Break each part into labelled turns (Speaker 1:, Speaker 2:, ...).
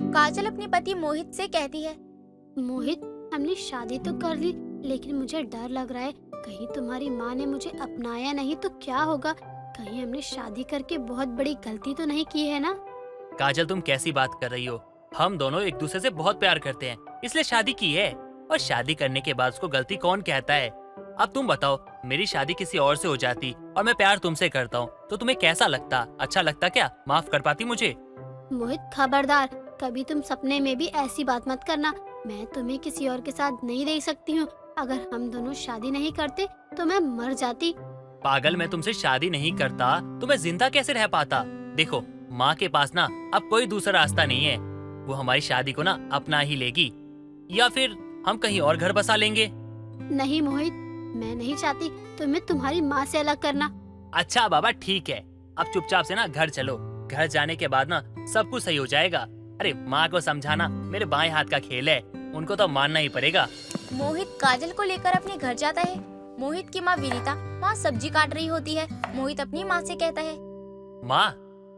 Speaker 1: काजल अपने पति मोहित से कहती है।
Speaker 2: मोहित, हमने शादी तो कर ली, लेकिन मुझे डर लग रहा है कहीं तुम्हारी माँ ने मुझे अपनाया नहीं तो क्या होगा। कहीं हमने शादी करके बहुत बड़ी गलती तो नहीं की है ना।
Speaker 3: काजल, तुम कैसी बात कर रही हो? हम दोनों एक दूसरे से बहुत प्यार करते हैं, इसलिए शादी की है। और शादी करने के बाद उसको गलती कौन कहता है? अब तुम बताओ, मेरी शादी किसी और से हो जाती और मैं प्यार तुमसे करता हूँ तो तुम्हें कैसा लगता? अच्छा लगता क्या? माफ कर पाती मुझे?
Speaker 2: मोहित खबरदार, कभी तुम सपने में भी ऐसी बात मत करना। मैं तुम्हें किसी और के साथ नहीं देख सकती हूँ। अगर हम दोनों शादी नहीं करते तो मैं मर जाती।
Speaker 3: पागल, मैं तुमसे शादी नहीं करता तो मैं जिंदा कैसे रह पाता? देखो, माँ के पास ना अब कोई दूसरा रास्ता नहीं है। वो हमारी शादी को ना अपना ही लेगी, या फिर हम कहीं और घर बसा लेंगे।
Speaker 2: नहीं मोहित, मैं नहीं चाहती तुम्हें तुम्हारी माँ से अलग करना।
Speaker 3: अच्छा बाबा, ठीक है, अब चुपचाप से ना घर चलो। घर जाने के बाद ना सब कुछ सही हो जाएगा। अरे, माँ को समझाना मेरे बाएं हाथ का खेल है, उनको तो मानना ही पड़ेगा।
Speaker 1: मोहित काजल को लेकर अपने घर जाता है। मोहित की माँ विनीता वहाँ सब्जी काट रही होती है। मोहित अपनी माँ से कहता है।
Speaker 3: माँ,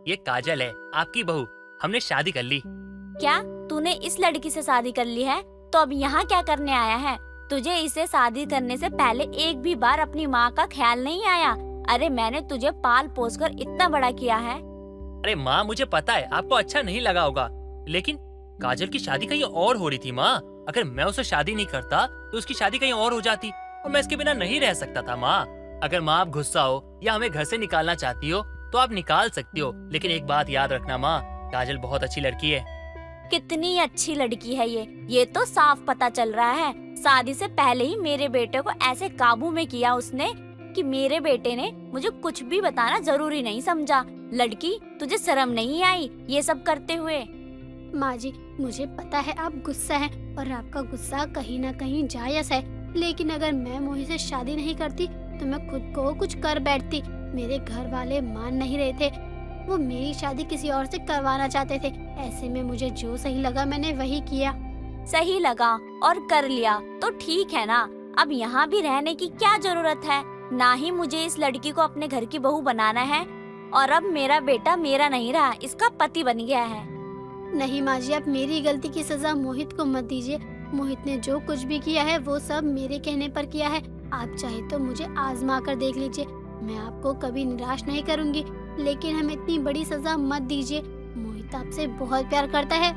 Speaker 3: ये काजल है, आपकी बहू। हमने शादी कर ली।
Speaker 4: क्या तूने इस लड़की से शादी कर ली है? तो अब यहाँ क्या करने आया है? तुझे इसे शादी करने से पहले एक भी बार अपनी माँ का ख्याल नहीं आया? अरे, मैंने तुझे पाल पोस कर इतना बड़ा किया है।
Speaker 3: अरे माँ, मुझे पता है आपको अच्छा नहीं लगा होगा, लेकिन काजल की शादी कहीं और हो रही थी माँ। अगर मैं उसे शादी नहीं करता तो उसकी शादी कहीं और हो जाती और मैं इसके बिना नहीं रह सकता था माँ। अगर माँ आप गुस्सा हो या हमें घर से निकालना चाहती हो तो आप निकाल सकती हो, लेकिन एक बात याद रखना माँ, काजल बहुत अच्छी लड़की है।
Speaker 4: कितनी अच्छी लड़की है ये तो साफ पता चल रहा है। शादी से पहले ही मेरे बेटे को ऐसे काबू में किया उसने कि मेरे बेटे ने मुझे कुछ भी बताना जरूरी नहीं समझा। लड़की, तुझे शर्म नहीं आई ये सब करते हुए?
Speaker 2: माँ जी, मुझे पता है आप गुस्सा हैं और आपका गुस्सा कहीं ना कहीं जायज है, लेकिन अगर मैं मोहित से शादी नहीं करती तो मैं खुद को कुछ कर बैठती। मेरे घर वाले मान नहीं रहे थे, वो मेरी शादी किसी और से करवाना चाहते थे। ऐसे में मुझे जो सही लगा मैंने वही किया।
Speaker 4: सही लगा और कर लिया तो ठीक है ना। अब यहाँ भी रहने की क्या जरूरत है? ना ही मुझे इस लड़की को अपने घर की बहू बनाना है, और अब मेरा बेटा मेरा नहीं रहा, इसका पति बन गया है।
Speaker 2: नहीं माँ जी, आप मेरी गलती की सजा मोहित को मत दीजिए। मोहित ने जो कुछ भी किया है वो सब मेरे कहने पर किया है। आप चाहे तो मुझे आजमा कर देख लीजिए, मैं आपको कभी निराश नहीं करूँगी, लेकिन हमें इतनी बड़ी सजा मत दीजिए। मोहित आपसे बहुत प्यार करता है।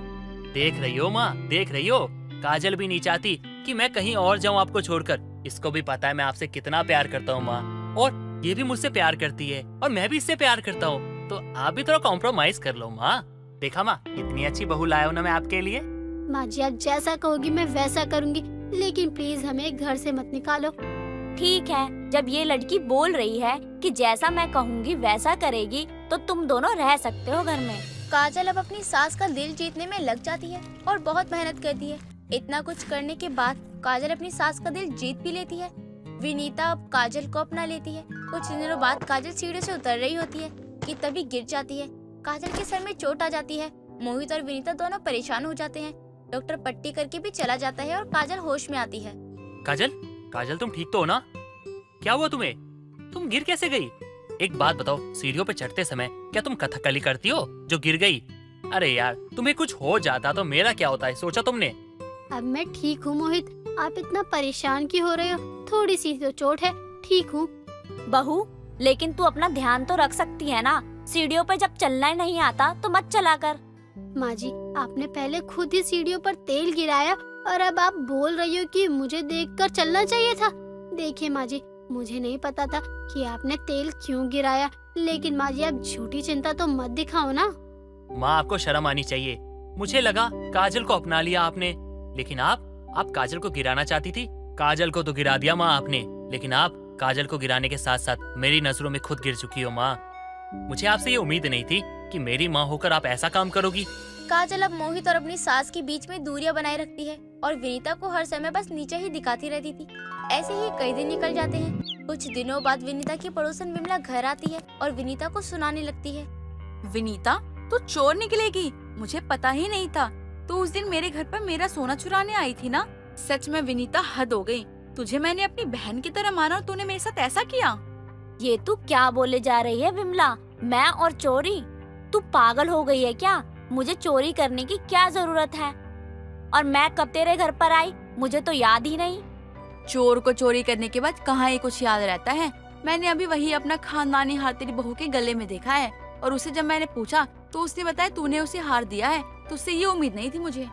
Speaker 3: देख रही हो माँ, देख रही हो, काजल भी नहीं चाहती कि मैं कहीं और जाऊँ आपको छोड़कर। इसको भी पता है मैं आपसे कितना प्यार करता हूँ माँ, और ये भी मुझसे प्यार करती है और मैं भी इससे प्यार करता हूँ। तो आप भी थोड़ा कॉम्प्रोमाइज कर लो माँ। देखा माँ, इतनी अच्छी बहू लाया हूँ ना मैं आपके लिए।
Speaker 2: माँ जी, आप जैसा कहोगी मैं वैसा करूँगी, लेकिन प्लीज हमें घर से मत निकालो।
Speaker 4: ठीक है, जब ये लड़की बोल रही है कि जैसा मैं कहूँगी वैसा करेगी, तो तुम दोनों रह सकते हो घर में।
Speaker 1: काजल अब अपनी सास का दिल जीतने में लग जाती है और बहुत मेहनत करती है। इतना कुछ करने के बाद काजल अपनी सास का दिल जीत भी लेती है। विनीता अब काजल को अपना लेती है। कुछ दिनों बाद काजल सीढ़ी से उतर रही होती है कि तभी गिर जाती है। काजल के सर में चोट आ जाती है। मोहित और विनीता दोनों परेशान हो जाते हैं। डॉक्टर पट्टी करके भी चला जाता है और काजल होश में आती है।
Speaker 3: काजल, काजल तुम ठीक तो हो ना? क्या हुआ तुम्हें? तुम गिर कैसे गई? एक बात बताओ, सीढ़ियों पे चढ़ते समय क्या तुम कथकली करती हो जो गिर गई? अरे यार, तुम्हें कुछ हो जाता तो मेरा क्या होता है, सोचा तुमने?
Speaker 2: अब मैं ठीक हूँ मोहित, आप इतना परेशान क्यों हो रहे हो? थोड़ी सी तो चोट है, ठीक हूँ।
Speaker 4: बहू, लेकिन तू अपना ध्यान तो रख सकती है ना। सीढ़ियों पर जब चलना ही नहीं आता तो मत चला कर।
Speaker 2: माँ जी, आपने पहले खुद ही सीढ़ियों पर तेल गिराया और अब आप बोल रही हो कि मुझे देखकर चलना चाहिए था। देखिए माँ जी, मुझे नहीं पता था कि आपने तेल क्यों गिराया, लेकिन माँ जी आप झूठी चिंता तो मत दिखाओ ना।
Speaker 3: माँ, आपको शर्म आनी चाहिए। मुझे लगा काजल को अपना लिया आपने, लेकिन आप काजल को गिराना चाहती थी। काजल को तो गिरा दिया माँ आपने, लेकिन आप काजल को गिराने के साथ साथ मेरी नजरों में खुद गिर चुकी हो माँ। मुझे आपसे ये उम्मीद नहीं थी कि मेरी माँ होकर आप ऐसा काम करोगी।
Speaker 1: काजल अब मोहित और अपनी सास के बीच में दूरियां बनाए रखती है और विनीता को हर समय बस नीचे ही दिखाती रहती थी। ऐसे ही कई दिन निकल जाते हैं। कुछ दिनों बाद विनीता की पड़ोसन विमला घर आती है और विनीता को सुनाने लगती है।
Speaker 5: विनीता, तू चोर निकलेगी, मुझे पता ही नहीं था। तू उस दिन मेरे घर पर मेरा सोना चुराने आई थी ना। सच में विनीता, हद हो गई। तुझे मैंने अपनी बहन की तरह माना और तूने मेरे साथ ऐसा किया।
Speaker 4: ये तू क्या बोले जा रही है विमला? मैं और चोरी? तू पागल हो गई है क्या? मुझे चोरी करने की क्या जरूरत है? और मैं कब तेरे घर पर आई, मुझे तो याद ही नहीं।
Speaker 5: चोर को चोरी करने के बाद कहाँ ही कुछ याद रहता है। मैंने अभी वही अपना खानदानी हार तेरी बहू के गले में देखा है, और उसे जब मैंने पूछा तो उसने बताया तूने उसे हार दिया है। तुझसे ये उम्मीद नहीं थी मुझे।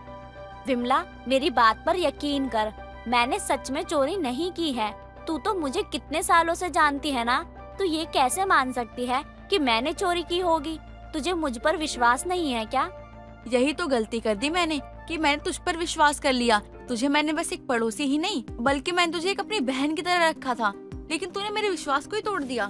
Speaker 4: विमला, मेरी बात पर यकीन कर, मैंने सच में चोरी नहीं की है। तू तो मुझे कितने सालों से जानती है ना, तू ये कैसे मान सकती है कि मैंने चोरी की होगी? तुझे मुझ पर विश्वास नहीं है क्या?
Speaker 5: यही तो गलती कर दी मैंने कि मैंने तुझ पर विश्वास कर लिया। तुझे मैंने बस एक पड़ोसी ही नहीं बल्कि मैंने तुझे एक अपनी बहन की तरह रखा था, लेकिन तूने मेरे विश्वास को ही तोड़ दिया।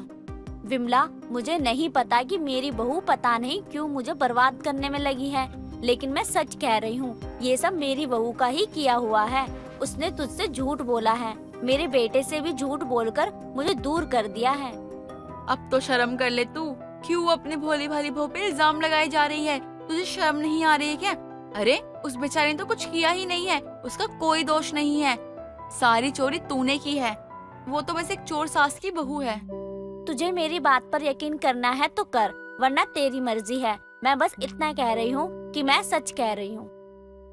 Speaker 4: विमला, मुझे नहीं पता कि मेरी बहू पता नहीं क्यों मुझे बर्बाद करने में लगी है, लेकिन मैं सच कह रही हूँ, ये सब मेरी बहू का ही किया हुआ है। उसने तुझसे झूठ बोला है, मेरे बेटे से भी झूठ बोलकर मुझे दूर कर दिया है।
Speaker 5: अब तो शर्म कर ले तू, क्यों अपनी भोली भाली बहू पे इल्जाम लगाई जा रही है? तुझे शर्म नहीं आ रही है क्या? अरे उस बेचारे ने तो कुछ किया ही नहीं है, उसका कोई दोष नहीं है। सारी चोरी तूने की है, वो तो बस एक चोर सास की बहू है।
Speaker 4: तुझे मेरी बात पर यकीन करना है तो कर, वरना तेरी मर्जी है। मैं बस इतना कह रही हूँ कि मैं सच कह रही हूँ।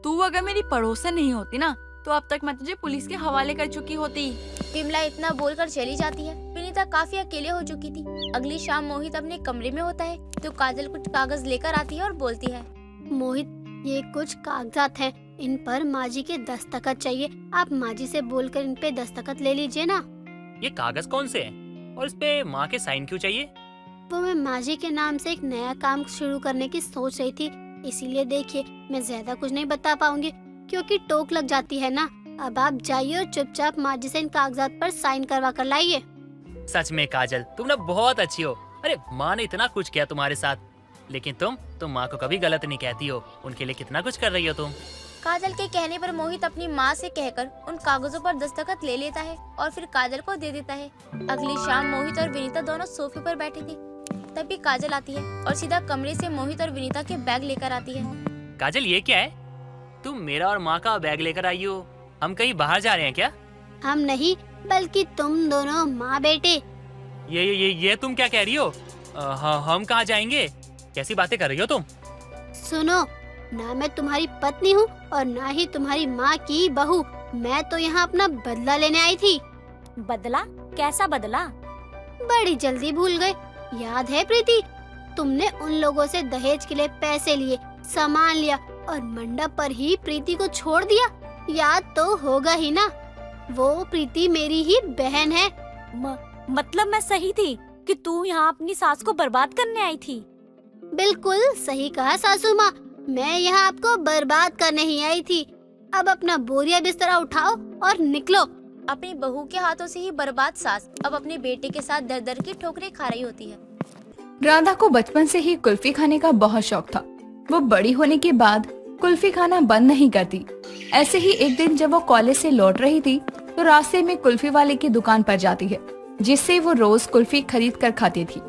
Speaker 5: तू अगर मेरी पड़ोसन नहीं होती ना, तो अब तक मैं तुझे पुलिस के हवाले कर चुकी होती।
Speaker 1: विमला इतना बोलकर चली जाती है। विनीता काफी अकेले हो चुकी थी। अगली शाम मोहित अपने कमरे में होता है तो काजल कुछ कागज लेकर आती है और बोलती है,
Speaker 2: मोहित, ये कुछ कागजात हैं, इन पर माँ जी के दस्तखत चाहिए। आप माँ जी से बोलकर इन पे दस्तखत ले लीजिए ना।
Speaker 3: ये कागज कौन से हैं? और इस पे माँ के साइन क्यों चाहिए?
Speaker 2: वो मैं माँ जी के नाम से एक नया काम शुरू करने की सोच रही थी, इसीलिए देखिए मैं ज्यादा कुछ नहीं बता पाऊंगी क्योंकि टोक लग जाती है ना। अब आप जाइए और चुपचाप माँ जी से इन कागजात पर साइन करवा कर लाइए।
Speaker 3: सच में काजल, तुम ना बहुत अच्छी हो। अरे माँ ने इतना कुछ किया तुम्हारे साथ, लेकिन तुम माँ को कभी गलत नहीं कहती हो। उनके लिए कितना कुछ कर रही हो तुम।
Speaker 1: काजल के कहने पर मोहित अपनी माँ से कहकर उन कागजों पर दस्तखत ले लेता है और फिर काजल को दे देता है। अगली शाम मोहित और विनीता दोनों सोफे पर बैठे थे, तभी काजल आती है और सीधा कमरे से मोहित और विनीता के बैग लेकर आती है।
Speaker 3: काजल, ये क्या है? तुम मेरा और माँ का बैग लेकर आई हो। हम कहीं बाहर जा रहे हैं क्या?
Speaker 2: हम नहीं, बल्कि तुम दोनों माँ बेटे।
Speaker 3: ये तुम क्या कह रही हो? हम कहाँ जाएंगे? कैसी बातें कर रही हो तुम?
Speaker 2: सुनो, ना मैं तुम्हारी पत्नी हूँ और ना ही तुम्हारी माँ की बहू। मैं तो यहाँ अपना बदला लेने आई थी।
Speaker 4: बदला? कैसा बदला?
Speaker 2: बड़ी जल्दी भूल गए। याद है प्रीति, तुमने उन लोगों से दहेज के लिए पैसे लिए, सामान लिया और मंडप पर ही प्रीति को छोड़ दिया। याद तो होगा ही ना, वो प्रीति मेरी ही बहन है।
Speaker 4: मतलब मैं सही थी कि तू यहाँ अपनी सास को बर्बाद करने आई थी?
Speaker 2: बिल्कुल सही कहा सासू माँ, मैं यहाँ आपको बर्बाद करने ही आई थी। अब अपना बोरिया बिस्तरा उठाओ और निकलो।
Speaker 1: अपनी बहू के हाथों से ही बर्बाद सास अब अपने बेटे के साथ दर दर की ठोकरें खा रही होती है।
Speaker 6: राधा को बचपन से ही कुल्फी खाने का बहुत शौक था। वो बड़ी होने के बाद कुल्फी खाना बंद नहीं करती। ऐसे ही एक दिन जब वो कॉलेज से लौट रही थी तो रास्ते में कुल्फी वाले की दुकान पर जाती है, जिससे वो रोज कुल्फी खरीद कर खाती थी।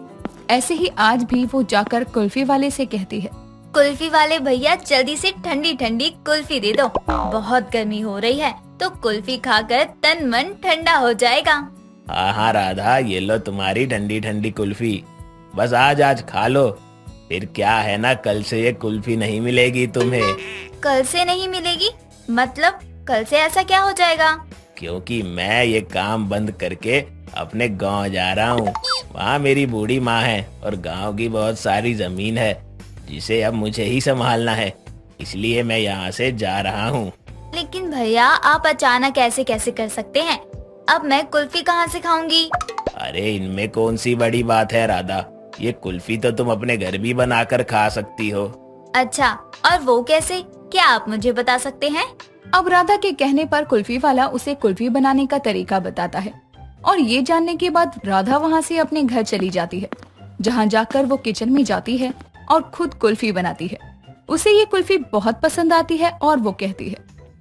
Speaker 6: ऐसे ही आज भी वो जाकर कुल्फी वाले से कहती है,
Speaker 7: कुल्फी वाले भैया, जल्दी से ठंडी ठंडी कुल्फी दे दो। बहुत गर्मी हो रही है तो कुल्फी खाकर तन मन ठंडा हो जाएगा।
Speaker 8: हाँ राधा, ये लो तुम्हारी ठंडी ठंडी कुल्फी। बस आज खा लो, फिर क्या है ना, कल से ये कुल्फी नहीं मिलेगी तुम्हें।
Speaker 7: कल से नहीं मिलेगी? मतलब कल से ऐसा क्या हो जाएगा?
Speaker 8: क्योंकि मैं ये काम बंद करके अपने गांव जा रहा हूँ। वहाँ मेरी बूढ़ी माँ है और गांव की बहुत सारी जमीन है जिसे अब मुझे ही संभालना है, इसलिए मैं यहाँ से जा रहा हूँ।
Speaker 7: लेकिन भैया, आप अचानक ऐसे कैसे कर सकते हैं? अब मैं कुल्फी कहाँ से खाऊंगी?
Speaker 8: अरे इनमें कौन सी बड़ी बात है राधा, ये कुल्फी तो तुम अपने घर भी बनाकर खा सकती हो।
Speaker 7: अच्छा, और वो कैसे? क्या आप मुझे बता सकते हैं?
Speaker 6: अब राधा के कहने पर कुल्फी वाला उसे कुल्फी बनाने का तरीका बताता है और ये जानने के बाद राधा वहाँ से अपने घर चली जाती है, जहाँ जाकर वो किचन में जाती है और खुद कुल्फी बनाती है। उसे ये कुल्फी बहुत पसंद आती है और वो कहती है,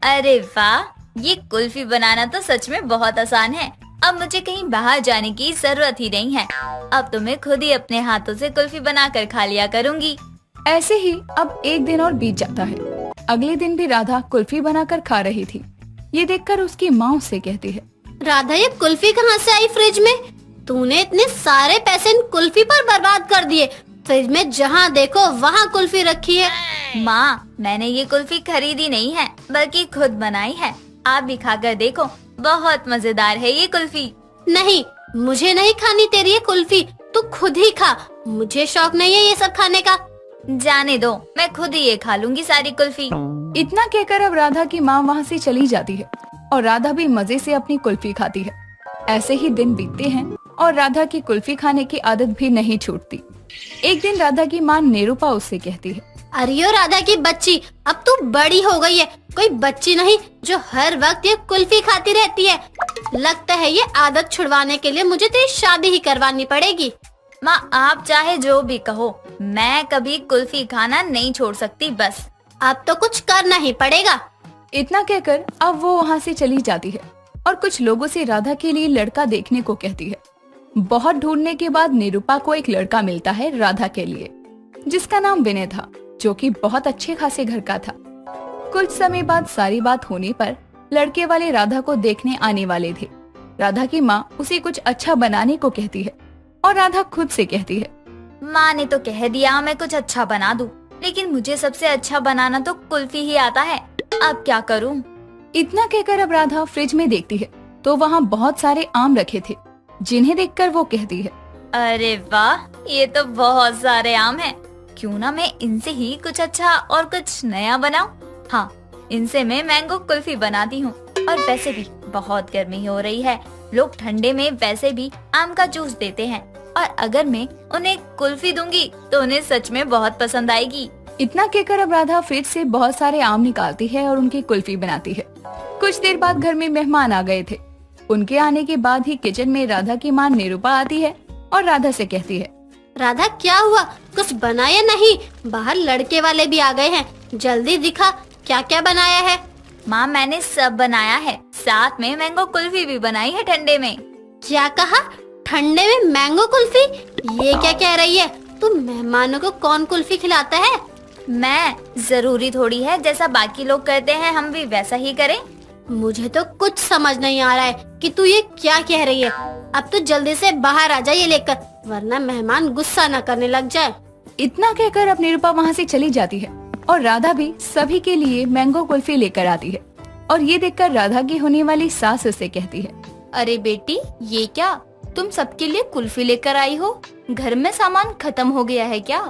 Speaker 7: अरे वाह, ये कुल्फी बनाना तो सच में बहुत आसान है। अब मुझे कहीं बाहर जाने की जरूरत ही नहीं है। अब तो मैं खुद ही अपने हाथों से कुल्फी बनाकर खा लिया करूँगी।
Speaker 6: ऐसे ही अब एक दिन और बीत जाता है। अगले दिन भी राधा कुल्फी बनाकर खा रही थी। ये देखकर उसकी माँ उससे कहती है,
Speaker 2: राधा, ये कुल्फी कहाँ से आई फ्रिज में? तूने इतने सारे पैसे इन कुल्फी पर बर्बाद कर दिए। फ्रिज में जहाँ देखो वहाँ कुल्फी रखी है।
Speaker 7: माँ, मैंने ये कुल्फी खरीदी नहीं है बल्कि खुद बनाई है। आप भी खाकर देखो, बहुत मजेदार है ये कुल्फी।
Speaker 2: नहीं, मुझे नहीं खानी तेरी ये कुल्फी, तू खुद ही खा। मुझे शौक नहीं है ये सब खाने का।
Speaker 7: जाने दो, मैं खुद ही ये खा लूंगी सारी कुल्फी।
Speaker 6: इतना कहकर अब राधा की माँ वहाँ से चली जाती है और राधा भी मजे से अपनी कुल्फी खाती है। ऐसे ही दिन बीतते हैं और राधा की कुल्फी खाने की आदत भी नहीं छूटती। एक दिन राधा की माँ निरूपा उससे कहती है,
Speaker 2: अरे ओ राधा की बच्ची, अब तू बड़ी हो गई है, कोई बच्ची नहीं जो हर वक्त ये कुल्फी खाती रहती है। लगता है ये आदत छुड़वाने के लिए मुझे तेरी शादी ही करवानी पड़ेगी।
Speaker 7: माँ, आप चाहे जो भी कहो, मैं कभी कुल्फी खाना नहीं छोड़ सकती। बस
Speaker 2: अब तो कुछ करना ही पड़ेगा।
Speaker 6: इतना कहकर अब वो वहाँ से चली जाती है और कुछ लोगों से राधा के लिए लड़का देखने को कहती है। बहुत ढूंढने के बाद निरूपा को एक लड़का मिलता है राधा के लिए, जिसका नाम विनय था, जो कि बहुत अच्छे खासे घर का था। कुछ समय बाद सारी बात होने पर लड़के वाले राधा को देखने आने वाले थे। राधा की माँ उसे कुछ अच्छा बनाने को कहती है और राधा खुद से कहती है,
Speaker 7: माँ ने तो कह दिया मैं कुछ अच्छा बना दूं, लेकिन मुझे सबसे अच्छा बनाना तो कुल्फी ही आता है। अब क्या करूं?
Speaker 6: इतना कहकर अब राधा फ्रिज में देखती है तो वहाँ बहुत सारे आम रखे थे, जिन्हें देखकर वो कहती है,
Speaker 7: अरे वाह, ये तो बहुत सारे आम हैं। क्यों ना मैं इनसे ही कुछ अच्छा और कुछ नया बनाऊं। हाँ, इनसे मैं मैंगो कुल्फी बनाती हूँ। और वैसे भी बहुत गर्मी हो रही है, लोग ठंडे में वैसे भी आम का जूस देते हैं, और अगर मैं उन्हें कुल्फी दूंगी तो उन्हें सच में बहुत पसंद आएगी।
Speaker 6: इतना कहकर अब राधा फ्रिज से बहुत सारे आम निकालती है और उनकी कुल्फी बनाती है। कुछ देर बाद घर में मेहमान आ गए थे। उनके आने के बाद ही किचन में राधा की माँ निरूपा आती है और राधा से कहती है,
Speaker 2: राधा क्या हुआ, कुछ बनाया नहीं? बाहर लड़के वाले भी आ गए हैं, जल्दी दिखा क्या क्या बनाया है।
Speaker 7: माँ, मैंने सब बनाया है, साथ में मैंगो कुल्फी भी बनाई है ठंडे में।
Speaker 2: क्या कहा? ठंडे में मैंगो कुल्फी? ये क्या कह रही है? तुम मेहमानों को कौन कुल्फी खिलाता है?
Speaker 7: मैं, जरूरी थोड़ी है जैसा बाकी लोग करते हैं हम भी वैसा ही करें।
Speaker 2: मुझे तो कुछ समझ नहीं आ रहा है कि तू ये क्या कह रही है। अब तो जल्दी से बाहर आ जा ये लेकर, वरना मेहमान गुस्सा न करने लग जाए।
Speaker 6: इतना कहकर अब निरूपा वहाँ से चली जाती है और राधा भी सभी के लिए मैंगो कुल्फी लेकर आती है। और ये देखकर राधा की होने वाली सास उसे कहती है,
Speaker 7: अरे बेटी, ये क्या, तुम सबके लिए कुल्फी लेकर आई हो? घर में सामान खत्म हो गया है क्या?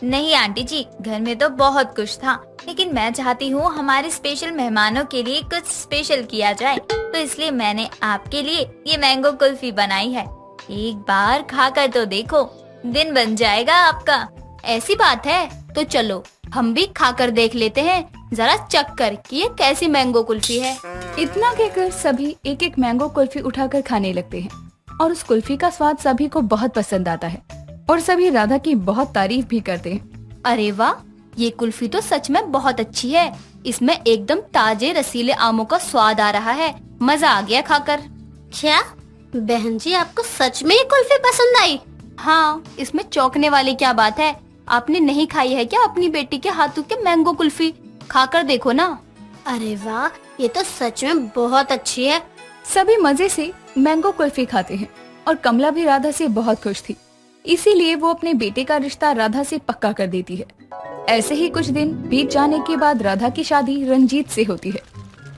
Speaker 7: नहीं आंटी जी, घर में तो बहुत कुछ था, लेकिन मैं चाहती हूँ हमारे स्पेशल मेहमानों के लिए कुछ स्पेशल किया जाए, तो इसलिए मैंने आपके लिए ये मैंगो कुल्फी बनाई है। एक बार खाकर तो देखो, दिन बन जाएगा आपका।
Speaker 2: ऐसी बात है तो चलो हम भी खाकर देख लेते हैं, जरा चख कर कि ये कैसी मैंगो कुल्फी है।
Speaker 6: इतना कहकर सभी एक एक मैंगो कुल्फी उठाकर खाने लगते हैं और उस कुल्फी का स्वाद सभी को बहुत पसंद आता है और सभी राधा की बहुत तारीफ भी करते हैं।
Speaker 2: अरे वाह, ये कुल्फी तो सच में बहुत अच्छी है। इसमें एकदम ताजे रसीले आमों का स्वाद आ रहा है, मजा आ गया खाकर। क्या बहन जी, आपको सच में ये कुल्फी पसंद आई? हाँ, इसमें चौंकने वाली क्या बात है? आपने नहीं खाई है क्या अपनी बेटी के हाथों के मैंगो कुल्फी? खाकर देखो ना। अरे वाह, ये तो सच में बहुत अच्छी है।
Speaker 6: सभी मजे से मैंगो कुल्फी खाते हैं और कमला भी राधा से बहुत खुश थी, इसीलिए वो अपने बेटे का रिश्ता राधा से पक्का कर देती है। ऐसे ही कुछ दिन बीत जाने के बाद राधा की शादी रंजीत से होती है।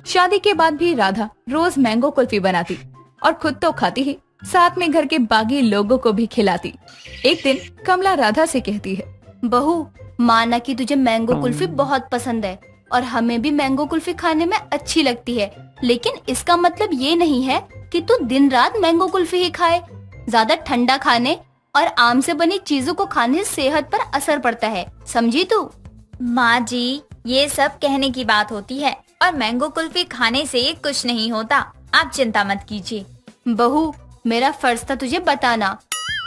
Speaker 6: शादी के बाद भी राधा रोज मैंगो कुल्फी बनाती और खुद तो खाती ही, साथ में घर के बाकी लोगों को भी खिलाती। एक दिन कमला राधा से कहती है,
Speaker 2: बहू, माना कि तुझे मैंगो कुल्फी बहुत पसंद है और हमें भी मैंगो कुल्फी खाने में अच्छी लगती है, लेकिन इसका मतलब ये नहीं है कि तू दिन रात मैंगो कुल्फी ही खाए। ज्यादा ठंडा खाने और आम से बनी चीजों को खाने से सेहत पर असर पड़ता है, समझी तू?
Speaker 7: माँ जी, ये सब कहने की बात होती है और मैंगो कुल्फी खाने से कुछ नहीं होता, आप चिंता मत कीजिए।
Speaker 2: बहू, मेरा फर्ज था तुझे बताना,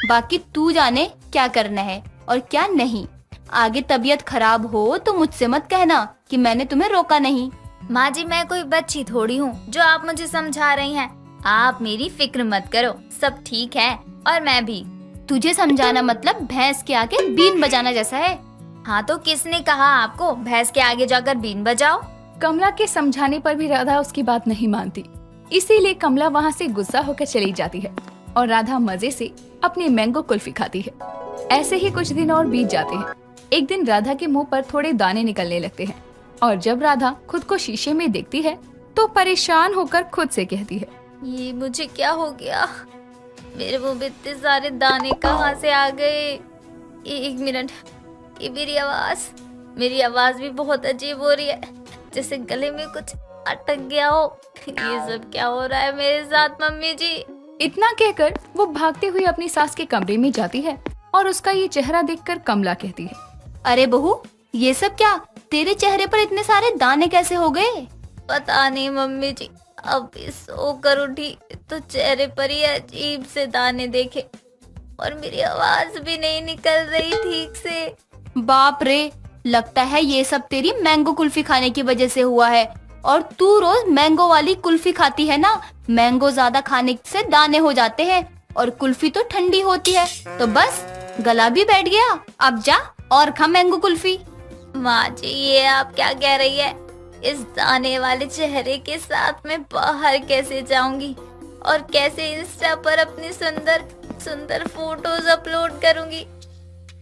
Speaker 2: बाकी तू जाने क्या करना है और क्या नहीं। आगे तबीयत खराब हो तो मुझसे मत कहना कि मैंने तुम्हें रोका नहीं।
Speaker 7: माँ जी, मैं कोई बच्ची थोड़ी हूँ जो आप मुझे समझा रही हैं। आप मेरी फिक्र मत करो, सब ठीक है। और मैं भी,
Speaker 2: तुझे समझाना मतलब भैंस के आगे बीन बजाना जैसा है।
Speaker 7: हाँ, तो किसने कहा आपको भैंस के आगे जाकर बीन बजाओ?
Speaker 6: कमला के समझाने पर भी राधा उसकी बात नहीं मानती, इसीलिए कमला वहाँ से गुस्सा होकर चली जाती है और राधा मजे से अपनी मैंगो कुल्फी खाती है। ऐसे ही कुछ दिन और बीत जाते हैं। एक दिन राधा के मुंह पर थोड़े दाने निकलने लगते हैं और जब राधा खुद को शीशे में देखती है तो परेशान होकर खुद से कहती है,
Speaker 1: ये मुझे क्या हो गया? मेरे मुंह में इतने सारे दाने कहाँ से आ गए? एक मिनट, ये मेरी आवाज भी बहुत अजीब हो रही है, जैसे गले में कुछ अटक गया हो। ये सब क्या हो रहा है मेरे साथ मम्मी जी?
Speaker 6: इतना कहकर वो भागते हुए अपनी सास के कमरे में जाती है और उसका ये चेहरा देखकर कमला कहती है,
Speaker 7: अरे बहू, ये सब क्या? तेरे चेहरे पर इतने सारे दाने कैसे हो गए?
Speaker 1: पता नहीं मम्मी जी, अब सोकर उठी तो चेहरे पर ही अजीब से दाने देखे और मेरी आवाज भी नहीं निकल रही ठीक से।
Speaker 7: बाप रे, लगता है ये सब तेरी मैंगो कुल्फी खाने की वजह से हुआ है। और तू रोज मैंगो वाली कुल्फी खाती है ना, मैंगो ज्यादा खाने से दाने हो जाते हैं और कुल्फी तो ठंडी होती है, तो बस गला भी बैठ गया। अब जा और खा मैंगो कुल्फी।
Speaker 1: माँ जी, ये आप क्या कह रही है? इस दाने वाले चेहरे के साथ मैं बाहर कैसे जाऊंगी और कैसे इंस्टा पर अपनी सुंदर सुंदर फोटोज अपलोड करूंगी?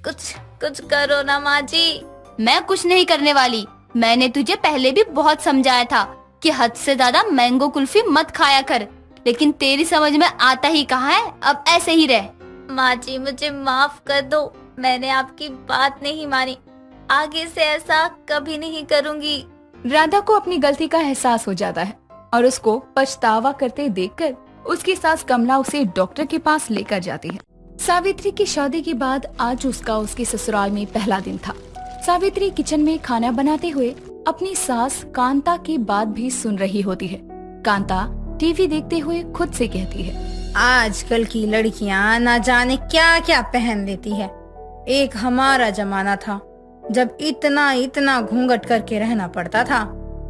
Speaker 1: कुछ करो ना माँ जी।
Speaker 7: मैं कुछ नहीं करने वाली। मैंने तुझे पहले भी बहुत समझाया था कि हद से ज्यादा मैंगो कुल्फी मत खाया कर, लेकिन तेरी समझ में आता ही कहाँ है। अब ऐसे ही रह।
Speaker 1: माँ जी, मुझे माफ कर दो, मैंने आपकी बात नहीं मानी, आगे से ऐसा कभी नहीं करूंगी।
Speaker 6: राधा को अपनी गलती का एहसास हो जाता है और उसको पछतावा करते देखकर उसकी सास कमला उसे डॉक्टर के पास लेकर जाती है। सावित्री की शादी के बाद आज उसके ससुराल में पहला दिन था। सावित्री किचन में खाना बनाते हुए अपनी सास कांता की बात भी सुन रही होती है। कांता टीवी देखते हुए खुद से कहती है,
Speaker 9: आजकल की लड़कियां ना जाने क्या क्या पहन लेती है। एक हमारा जमाना था जब इतना घूंघट करके रहना पड़ता था।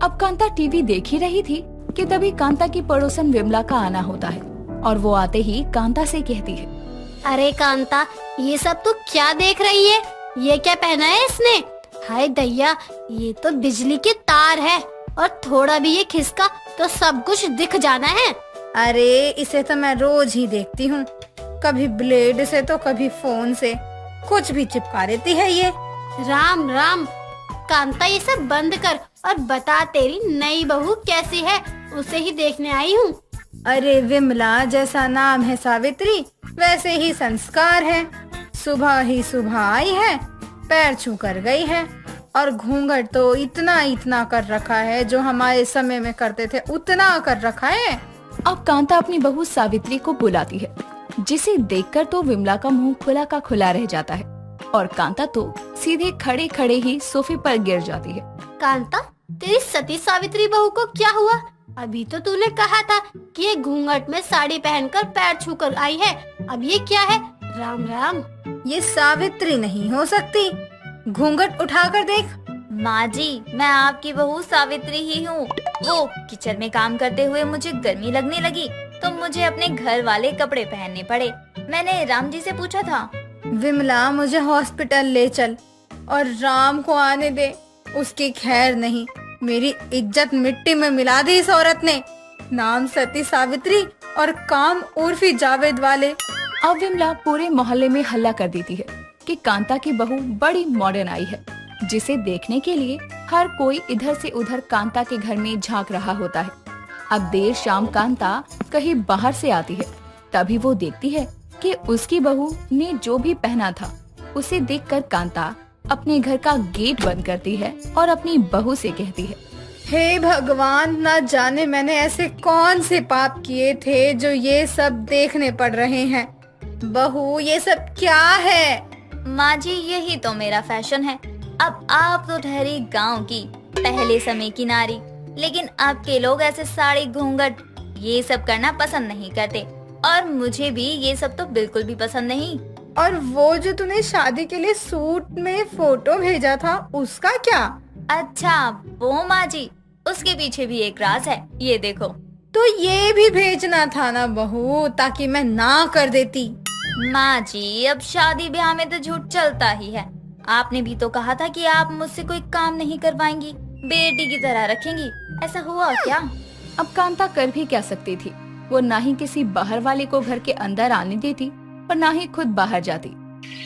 Speaker 6: अब कांता टीवी देख ही रही थी कि तभी कांता की पड़ोसन विमला का आना होता है और वो आते ही कांता से कहती है,
Speaker 2: अरे कांता, ये सब तू क्या देख रही है? ये क्या पहना है इसने? हाय दैया, ये तो बिजली के तार है और थोड़ा भी ये खिसका तो सब कुछ दिख जाना है।
Speaker 9: अरे इसे तो मैं रोज ही देखती हूँ, कभी ब्लेड से तो कभी फोन से, कुछ भी चिपका देती है ये।
Speaker 2: राम राम कांता, ये सब बंद कर और बता तेरी नई बहू कैसी है, उसे ही देखने आई हूँ।
Speaker 9: अरे विमला जैसा नाम है सावित्री, वैसे ही संस्कार है। सुबह आई है, पैर छू कर गई है और घूंघट तो इतना कर रखा है, जो हमारे समय में करते थे उतना कर रखा है।
Speaker 6: अब कांता अपनी बहू सावित्री को बुलाती है, जिसे देखकर तो विमला का मुंह खुला का खुला रह जाता है और कांता तो सीधे खड़े खड़े ही सोफे पर गिर जाती है।
Speaker 2: कांता, तेरी सती सावित्री बहू को क्या हुआ? अभी तो तूने कहा था कि ये घूंघट में साड़ी पहनकर पैर छूकर आई है, अब ये क्या है? राम राम।
Speaker 9: ये सावित्री नहीं हो सकती, घूंघट उठाकर देख।
Speaker 1: माँ जी, मैं आपकी बहू सावित्री ही हूँ। वो किचन में काम करते हुए मुझे गर्मी लगने लगी तो मुझे अपने घर वाले कपड़े पहनने पड़े। मैंने राम जी से पूछा था,
Speaker 9: विमला मुझे हॉस्पिटल ले चल और राम को आने दे। उसकी खैर नहीं, मेरी इज्जत मिट्टी में मिला दी इस औरत ने। नाम सती सावित्री और काम उर्फी जावेद वाले।
Speaker 6: अब विमला पूरे मोहल्ले में हल्ला कर देती है कि कांता की बहू बड़ी मॉडर्न आई है, जिसे देखने के लिए हर कोई इधर से उधर कांता के घर में झांक रहा होता है। अब देर शाम कांता कहीं बाहर से आती है, तभी वो देखती है कि उसकी बहू ने जो भी पहना था उसे देखकर कांता अपने घर का गेट बंद करती है और अपनी बहू से कहती है,
Speaker 9: हे भगवान, ना जाने मैंने ऐसे कौन से पाप किए थे जो ये सब देखने पड़ रहे हैं। बहू, ये सब क्या है?
Speaker 1: माँ जी, यही तो मेरा फैशन है। अब आप तो ठहरी गांव की पहले समय की नारी, लेकिन आपके लोग ऐसे साड़ी घूंघट ये सब करना पसंद नहीं करते और मुझे भी ये सब तो बिल्कुल भी पसंद नहीं।
Speaker 9: और वो जो तूने शादी के लिए सूट में फोटो भेजा था, उसका क्या?
Speaker 1: अच्छा वो माँ जी, उसके पीछे भी एक राज है, ये देखो।
Speaker 9: तो ये भी भेजना था ना बहू, ताकि मैं ना कर देती।
Speaker 1: माँ जी, अब शादी ब्याह में तो झूठ चलता ही है। आपने भी तो कहा था कि आप मुझसे कोई काम नहीं करवाएंगी, बेटी की तरह रखेंगी। ऐसा हुआ क्या?
Speaker 6: अब कांता कर भी क्या सकती थी। वो ना ही किसी बाहर वाले को घर के अंदर आने देती और ना ही खुद बाहर जाती।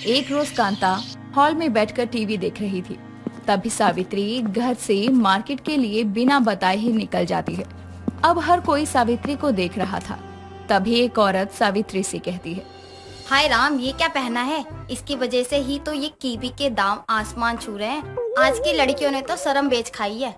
Speaker 6: एक रोज कांता हॉल में बैठकर टीवी देख रही थी। तभी सावित्री घर से मार्केट के लिए बिना बताए ही निकल जाती है। अब हर कोई सावित्री को देख रहा था। तभी एक औरत सावित्री से कहती है,
Speaker 7: हाय राम, ये क्या पहना है? इसकी वजह से ही तो ये कीवी के दाम आसमान छू रहे हैं। आज की लड़कियों ने तो शर्म बेच खाई है।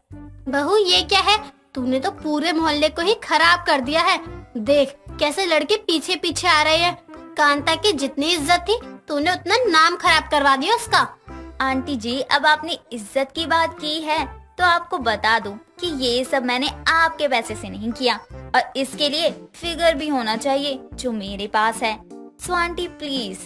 Speaker 2: बहू ये क्या है? तूने तो पूरे मोहल्ले को ही खराब कर दिया है। देख कैसे लड़के पीछे पीछे आ रहे हैं। कांता की जितनी इज्जत थी तूने उतना नाम खराब करवा दिया उसका।
Speaker 7: आंटी जी, अब आपने इज्जत की बात की है तो आपको बता दूं कि ये सब मैंने आपके पैसे से नहीं किया और इसके लिए फिगर भी होना चाहिए जो मेरे पास है। सो आंटी प्लीज।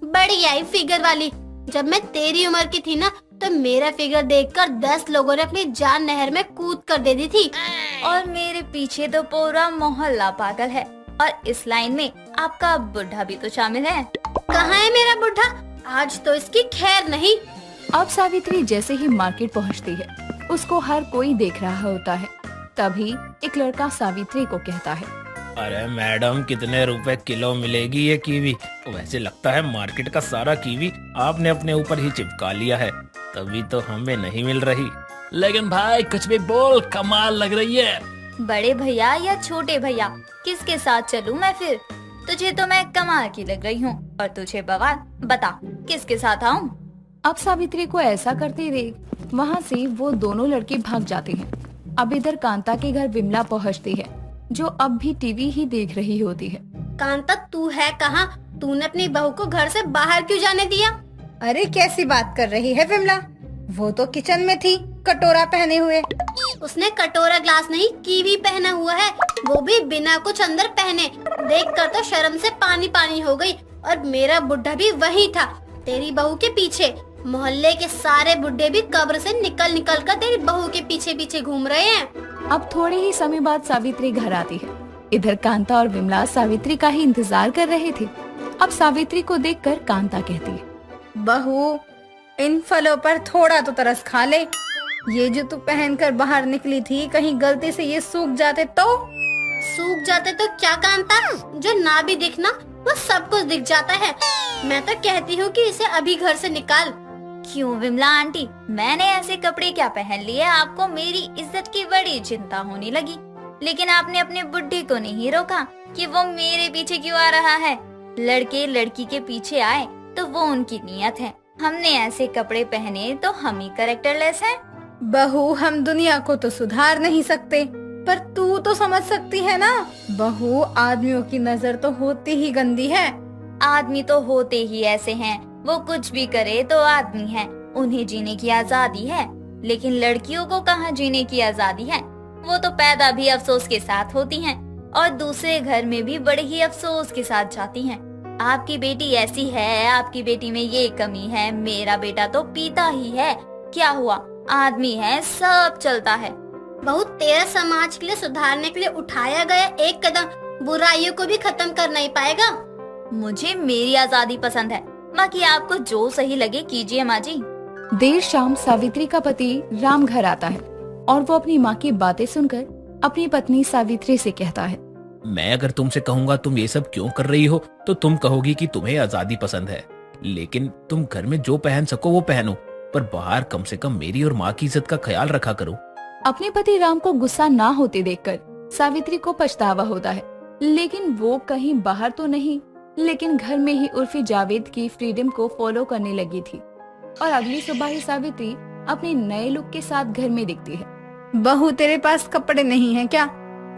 Speaker 2: बड़ी आई फिगर वाली। जब मैं तेरी उम्र की थी ना तो मेरा फिगर देखकर 10 लोगों ने अपनी जान नहर में कूद कर दे दी थी।
Speaker 7: और मेरे पीछे तो पूरा मोहल्ला पागल है और इस लाइन में आपका बुढ़ा भी तो शामिल है।
Speaker 2: कहाँ है मेरा बुढ़ा? आज तो इसकी खैर नहीं।
Speaker 6: अब सावित्री जैसे ही मार्केट पहुंचती है, उसको हर कोई देख रहा होता है। तभी एक लड़का सावित्री को कहता है,
Speaker 8: अरे मैडम, कितने रुपए किलो मिलेगी ये कीवी? वैसे लगता है मार्केट का सारा कीवी आपने अपने ऊपर ही चिपका लिया है, तभी तो हमें नहीं मिल रही।
Speaker 3: लेकिन भाई कुछ भी बोल, कमाल लग रही है।
Speaker 7: बड़े भैया या छोटे भैया, किसके साथ चलूं मैं फिर? तुझे तो मैं कमाल की लग रही हूँ और तुझे बवाल। बता किसके साथ आऊँ?
Speaker 6: अब सावित्री को ऐसा करते देख वहाँ से वो दोनों लड़के भाग जाते हैं। अब इधर कांता के घर विमला पहुँचती है, जो अब भी टीवी ही देख रही होती है।
Speaker 2: कांता तू है कहाँ? तूने अपनी बहू को घर से बाहर क्यों जाने दिया?
Speaker 9: अरे कैसी बात कर रही है विमला? वो तो किचन में थी कटोरा पहने हुए।
Speaker 2: उसने कटोरा ग्लास नहीं कीवी पहना हुआ है, वो भी बिना कुछ अंदर पहने। देखकर तो शर्म से पानी पानी हो गई। और मेरा बुढ़ा भी वही था तेरी बहू के पीछे। मोहल्ले के सारे बुढ़े भी कब्र से निकल निकल कर तेरी बहू के पीछे पीछे घूम रहे हैं।
Speaker 6: अब थोड़े ही समय बाद सावित्री घर आती है। इधर कांता और विमला सावित्री का ही इंतजार कर रहे थे। अब सावित्री को देखकर कांता कहती है,
Speaker 9: बहू, इन फलों पर थोड़ा तो तरस खा ले। ये जो तू पहनकर बाहर निकली थी, कहीं गलती से ये सूख जाते तो?
Speaker 2: सूख जाते तो क्या कांता? जो ना भी दिखना वो सब कुछ दिख जाता है। मैं तो कहती हूँ कि इसे अभी घर से निकाल।
Speaker 7: क्यों विमला आंटी, मैंने ऐसे कपड़े क्या पहन लिए? आपको मेरी इज्जत की बड़ी चिंता होने लगी, लेकिन आपने अपने बुड्ढे को नहीं रोका कि वो मेरे पीछे क्यों आ रहा है। लड़के लड़की के पीछे आए तो वो उनकी नियत है। हमने ऐसे कपड़े पहने तो हम ही कैरेक्टरलेस हैं।
Speaker 9: बहू, हम दुनिया को तो सुधार नहीं सकते, पर तू तो समझ सकती है ना। बहू, आदमियों की नजर तो होती ही गंदी है।
Speaker 7: आदमी तो होते ही ऐसे हैं, वो कुछ भी करे तो आदमी है, उन्हें जीने की आजादी है। लेकिन लड़कियों को कहाँ जीने की आजादी है? वो तो पैदा भी अफसोस के साथ होती हैं और दूसरे घर में भी बड़े ही अफसोस के साथ जाती हैं। आपकी बेटी ऐसी है, आपकी बेटी में ये कमी है, मेरा बेटा तो पीता ही है। क्या हुआ? आदमी है, सब चलता है।
Speaker 2: बहुत तेरा समाज के लिए सुधारने के लिए उठाया गया एक कदम बुराइयों को भी खत्म कर नहीं पाएगा।
Speaker 7: मुझे मेरी आजादी पसंद है, बाकी आपको जो सही लगे कीजिए माँ जी।
Speaker 6: देर शाम सावित्री का पति राम घर आता है और वो अपनी माँ की बातें सुनकर अपनी पत्नी सावित्री से कहता है,
Speaker 8: मैं अगर तुमसे कहूँगा तुम ये सब क्यों कर रही हो तो तुम कहोगी कि तुम्हें आजादी पसंद है, लेकिन तुम घर में जो पहन सको वो पहनो, पर बाहर कम से कम मेरी और माँ की इज्जत का ख्याल रखा करो।
Speaker 6: अपने पति राम को गुस्सा ना होते देखकर सावित्री को पछतावा होता है, लेकिन वो कहीं बाहर तो नहीं, लेकिन घर में ही उर्फी जावेद की फ्रीडम को फॉलो करने लगी थी। और अगली सुबह ही सावित्री अपने नए लुक के साथ घर में दिखती है।
Speaker 9: बहू, तेरे पास कपड़े नहीं है क्या?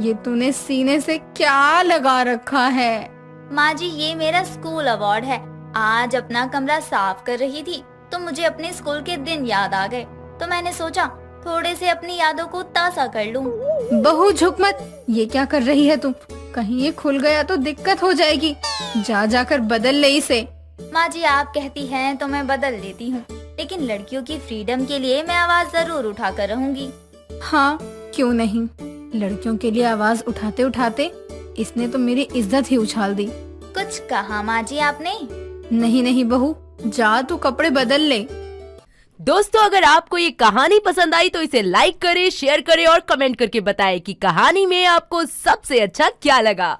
Speaker 9: ये तूने सीने से क्या लगा रखा है?
Speaker 7: माँ जी, ये मेरा स्कूल अवार्ड है। आज अपना कमरा साफ कर रही थी तो मुझे अपने स्कूल के दिन याद आ गए, तो मैंने सोचा थोड़े से अपनी यादों को ताज़ा कर लूं।
Speaker 9: बहू झुक मत, ये क्या कर रही है तुम? कहीं ये खुल गया तो दिक्कत हो जाएगी। जाकर बदल ले इसे।
Speaker 7: माँ जी, आप कहती हैं तो मैं बदल लेती हूँ, लेकिन लड़कियों की फ्रीडम के लिए मैं आवाज जरूर उठा कर रहूंगी।
Speaker 9: हाँ, क्यों नहीं। लड़कियों के लिए आवाज उठाते उठाते इसने तो मेरी इज्जत ही उछाल दी।
Speaker 7: कुछ कहा माँ जी आपने?
Speaker 9: नहीं बहू, जा तू कपड़े बदल ले।
Speaker 10: दोस्तों, अगर आपको ये कहानी पसंद आई तो इसे लाइक करें, शेयर करें और कमेंट करके बताएं कि कहानी में आपको सबसे अच्छा क्या लगा।